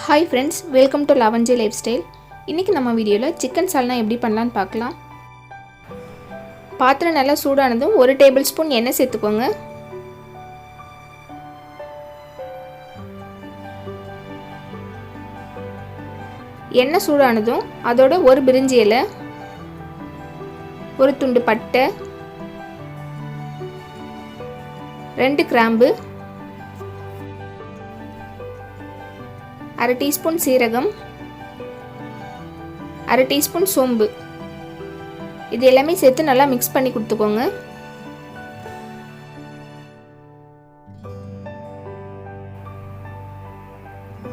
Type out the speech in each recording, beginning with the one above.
Hi friends, welcome to Lavanji Lifestyle. இன்னைக்கு நம்ம வீடியோல chicken salna எப்படி பண்ணலாம்னு பார்க்கலாம். பாத்திரம் நல்லா சூடானதும் 1 டேபிள்ஸ்பூன் எண்ணெய் சேர்த்துக்கோங்க. எண்ணெய் சூடானதும் அதோட ஒரு பிரிஞ்சி இலை, ஒரு துண்டு பட்டை, 2 கிராம்பு, 1/2 டீஸ்பூன் சீரகம், 1/2 டீஸ்பூன் சோம்பு, இது எல்லாமே சேர்த்து நல்லா மிக்ஸ் பண்ணி கொடுத்துக்கோங்க.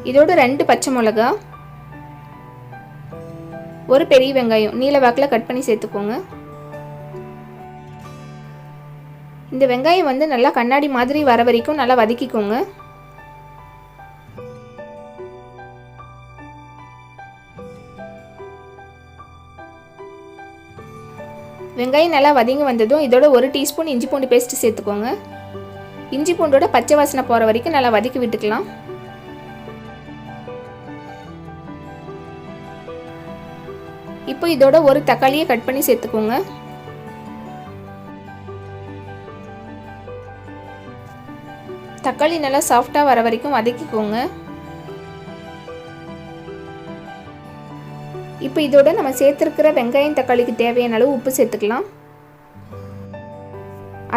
இதோட 2 பச்சை மிளகாய், ஒரு பெரிய வெங்காயம் நீல வாக்கில் கட் பண்ணி சேர்த்துக்கோங்க. இந்த வெங்காயம் வந்து நல்லா கண்ணாடி மாதிரி வர வரைக்கும் நல்லா வதக்கிக்கோங்க. வெங்காயம் நல்லா வதங்கி வந்ததும் இதோட 1 டீஸ்பூன் இஞ்சி பூண்டு பேஸ்ட் சேர்த்துக்கோங்க. இஞ்சி பூண்டோட பச்சை வாசனை போகிற வரைக்கும் நல்லா வதக்கி விட்டுக்கலாம். இப்போ இதோட ஒரு தக்காளியை கட் பண்ணி சேர்த்துக்கோங்க. தக்காளி நல்லா சாஃப்டாக வர வரைக்கும் வதக்கிக்கோங்க. இப்போ இதோட நம்ம சேர்த்துருக்கிற வெங்காயம் தக்காளிக்கு தேவையான அளவு உப்பு சேர்த்துக்கலாம்.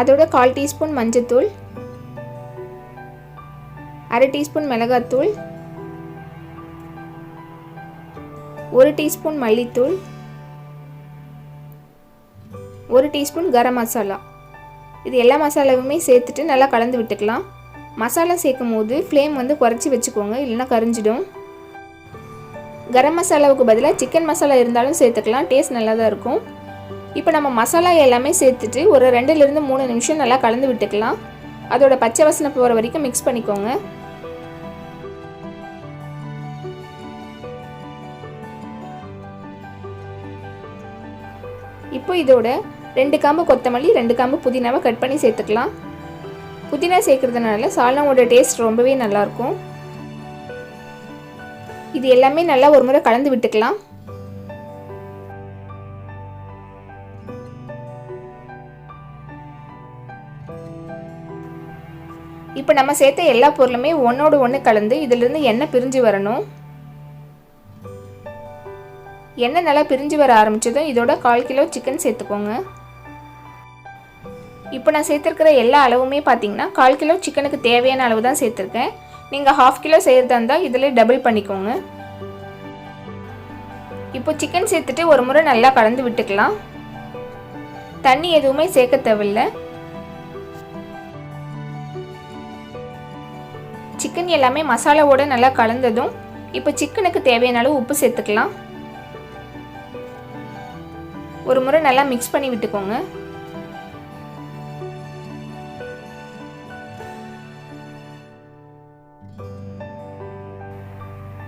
அதோட 1/4 டீஸ்பூன் மஞ்சத்தூள், 1/2 டீஸ்பூன் மிளகாத்தூள், 1 டீஸ்பூன் மல்லித்தூள், 1 டீஸ்பூன் கரம் மசாலா, இது எல்லா மசாலாவுமே சேர்த்துட்டு நல்லா கலந்து விட்டுக்கலாம். மசாலா சேர்க்கும் போது ஃப்ளேம் வந்து குறைச்சி வச்சுக்கோங்க, இல்லைன்னா கரிஞ்சிடும். கரம் மசாலாவுக்கு பதிலாக சிக்கன் மசாலா இருந்தாலும் சேர்த்துக்கலாம், டேஸ்ட் நல்லா தான் இருக்கும். இப்போ நம்ம மசாலா எல்லாமே சேர்த்துட்டு ஒரு 2லிருந்து 3 நிமிஷம் நல்லா கலந்து விட்டுக்கலாம். அதோட பச்சை வாசனை போகிற வரைக்கும் மிக்ஸ் பண்ணிக்கோங்க. இப்போ இதோட 2 காம்பு கொத்தமல்லி, 2 காம்பு புதினாவை கட் பண்ணி சேர்த்துக்கலாம். புதினா சேர்க்கறதுனால சால்னாவோட டேஸ்ட் ரொம்பவே நல்லாயிருக்கும். இது எல்லாமே நல்லா ஒரு முறை கலந்து விட்டுக்கலாம். இப்போ நம்ம சேர்த்த எல்லா பொருளுமே ஒன்னோடு ஒன்று கலந்து இதிலிருந்து எண்ணெய் பிரிஞ்சு வரணும். எண்ணெய் நல்லா பிரிஞ்சு வர ஆரம்பிச்சதும் இதோட 1/4 கிலோ சிக்கன் சேர்த்துக்கோங்க. இப்போ நான் சேர்த்துருக்கிற எல்லா அளவுமே பார்த்தீங்கன்னா 1/4 கிலோ சிக்கனுக்கு தேவையான அளவு தான் சேர்த்துருக்கேன். நீங்கள் 1/2 கிலோ செய்கிறதா இருந்தால் இதில் டபுள் பண்ணிக்கோங்க. இப்போ சிக்கன் சேர்த்துட்டு ஒரு முறை நல்லா கலந்து விட்டுக்கலாம். தண்ணி எதுவுமே சேர்க்க தேவையில்லை. சிக்கன் எல்லாமே மசாலாவோட நல்லா கலந்ததும் இப்போ சிக்கனுக்கு தேவையான அளவு உப்பு சேர்த்துக்கலாம். ஒரு முறை நல்லா மிக்ஸ் பண்ணி விட்டுக்கோங்க.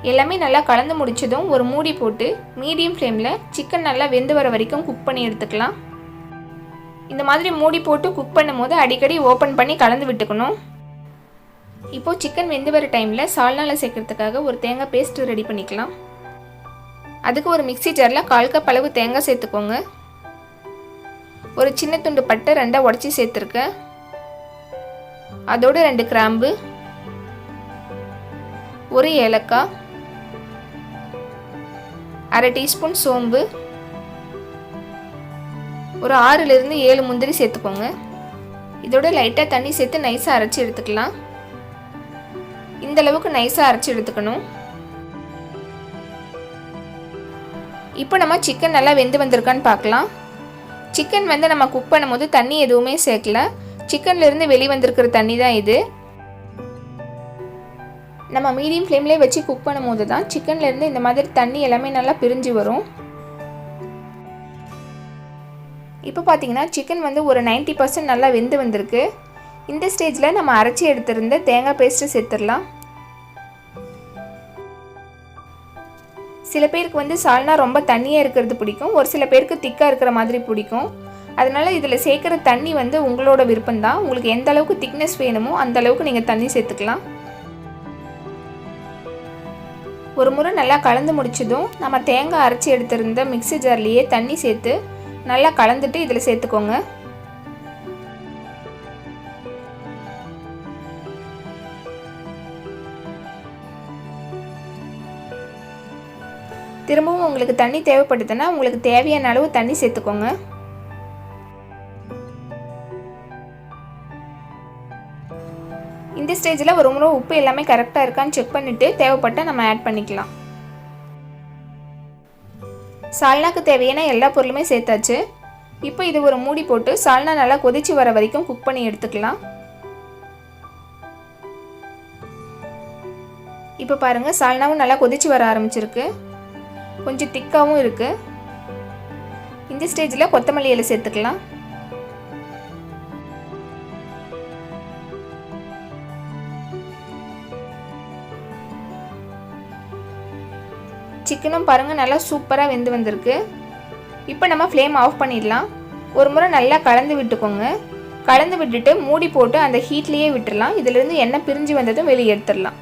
எல்லாமே நல்லா கலந்து முடிச்சதும் ஒரு மூடி போட்டு மீடியம் ஃப்ளேமில் சிக்கன் நல்லா வெந்து வர வரைக்கும் குக் பண்ணி எடுத்துக்கலாம். இந்த மாதிரி மூடி போட்டு குக் பண்ணும் போது அடிக்கடி ஓப்பன் பண்ணி கலந்து விட்டுக்கணும். இப்போது சிக்கன் வெந்து வர டைமில் சால்னாவில் சேர்க்கறதுக்காக ஒரு தேங்காய் பேஸ்ட் ரெடி பண்ணிக்கலாம். அதுக்கு ஒரு மிக்ஸி ஜாரில் 1/4 கப் அளவு தேங்காய் சேர்த்துக்கோங்க. ஒரு சின்ன துண்டு பட்டை 2 உடச்சி சேர்த்துருக்கேன். அதோடு 2 கிராம்பு, ஒரு ஏலக்காய், 1/2 டீஸ்பூன் சோம்பு, ஒரு 6லிருந்து 7 முந்திரி சேர்த்துக்கோங்க. இதோட லைட்டாக தண்ணி சேர்த்து நைஸாக அரைச்சி எடுத்துக்கலாம். இந்த அளவுக்கு நைஸாக அரைச்சி எடுத்துக்கணும். இப்போ நம்ம சிக்கன் நல்லா வெந்து வந்திருக்கான்னு பார்க்கலாம். சிக்கன் வந்து நம்ம குக் பண்ணும்போது தண்ணி எதுவுமே சேர்க்கல, சிக்கன்லேருந்து வெளியே வந்திருக்கிற தண்ணி தான் இது. நம்ம மீடியம் ஃப்ளேம்லேயே வச்சு குக் பண்ணும்போது தான் சிக்கன்லேருந்து இந்த மாதிரி தண்ணி எல்லாமே நல்லா பிரிஞ்சு வரும். இப்போ பார்த்தீங்கன்னா சிக்கன் வந்து ஒரு 90% நல்லா வெந்து வந்திருக்கு. இந்த ஸ்டேஜில் நம்ம அரைச்சி எடுத்திருந்த தேங்காய் பேஸ்ட்டு சேர்த்துடலாம். சில பேருக்கு வந்து சால்னா ரொம்ப தண்ணியாக இருக்கிறது பிடிக்கும், ஒரு சில பேருக்கு திக்காக இருக்கிற மாதிரி பிடிக்கும். அதனால் இதில் சேர்க்குற தண்ணி வந்து உங்களோட விருப்பம்தான். உங்களுக்கு எந்த அளவுக்கு திக்னஸ் வேணுமோ அந்த அளவுக்கு நீங்கள் தண்ணி சேர்த்துக்கலாம். ஒரு முறை நல்லா கலந்து முடிச்சதும் நம்ம தேங்காய் அரைச்சி எடுத்திருந்த மிக்ஸி ஜார்லேயே தண்ணி சேர்த்து நல்லா கலந்துட்டு இதில் சேர்த்துக்கோங்க. திரும்பவும் உங்களுக்கு தண்ணி தேவைப்படுதுன்னா உங்களுக்கு தேவையான அளவு தண்ணி சேர்த்துக்கோங்க. இந்த ஸ்டேஜில் ஒரு முறை உப்பு எல்லாமே கரெக்டாக இருக்கான்னு செக் பண்ணிவிட்டு தேவைப்பட்டால் நம்ம ஆட் பண்ணிக்கலாம். சால்னாக்கு தேவையான எல்லா பொருளுமே சேர்த்தாச்சு. இப்போ இது ஒரு மூடி போட்டு சால்னா நல்லா கொதிச்சு வர வரைக்கும் குக் பண்ணி எடுத்துக்கலாம். இப்போ பாருங்கள், சால்னாவும் நல்லா கொதிச்சு வர ஆரம்பிச்சிருக்கு. கொஞ்சம் திக்காகவும் இருக்குது. இந்த ஸ்டேஜில் கொத்தமல்லி இலை சேர்த்துக்கலாம். சிக்கனும் பாருங்கள் நல்லா சூப்பராக வெந்து வந்திருக்கு. இப்போ நம்ம ஃப்ளேம் ஆஃப் பண்ணிடலாம். ஒரு முறை நல்லா கலந்து விட்டுக்கோங்க. கலந்து விட்டுட்டு மூடி போட்டு அந்த ஹீட்லேயே விட்டுடலாம். இதிலிருந்து எண்ணெய் பிரிஞ்சு வந்ததும் வெளியே எடுத்துடலாம்.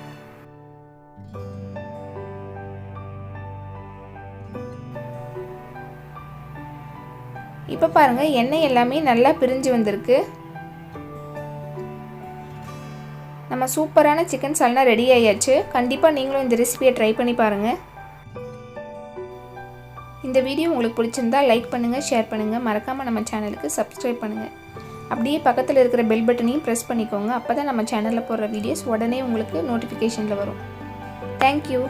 இப்போ பாருங்கள், எண்ணெய் எல்லாமே நல்லா பிரிஞ்சு வந்திருக்கு. நம்ம சூப்பரான சிக்கன் சால்னா ரெடி ஆயாச்சு. கண்டிப்பாக நீங்களும் இந்த ரெசிபியை ட்ரை பண்ணி பாருங்கள். இந்த வீடியோ உங்களுக்கு பிடிச்சிருந்தா லைக் பண்ணுங்கள், ஷேர் பண்ணுங்கள். மறக்காமல் நம்ம சேனலுக்கு சப்ஸ்கிரைப் பண்ணுங்கள். அப்படியே பக்கத்தில் இருக்கிற பெல் பட்டனையும் ப்ரெஸ் பண்ணிக்கோங்க. அப்போ தான் நம்ம சேனலில் போடுற வீடியோஸ் உடனே உங்களுக்கு நோட்டிஃபிகேஷனில் வரும். தேங்க்யூ.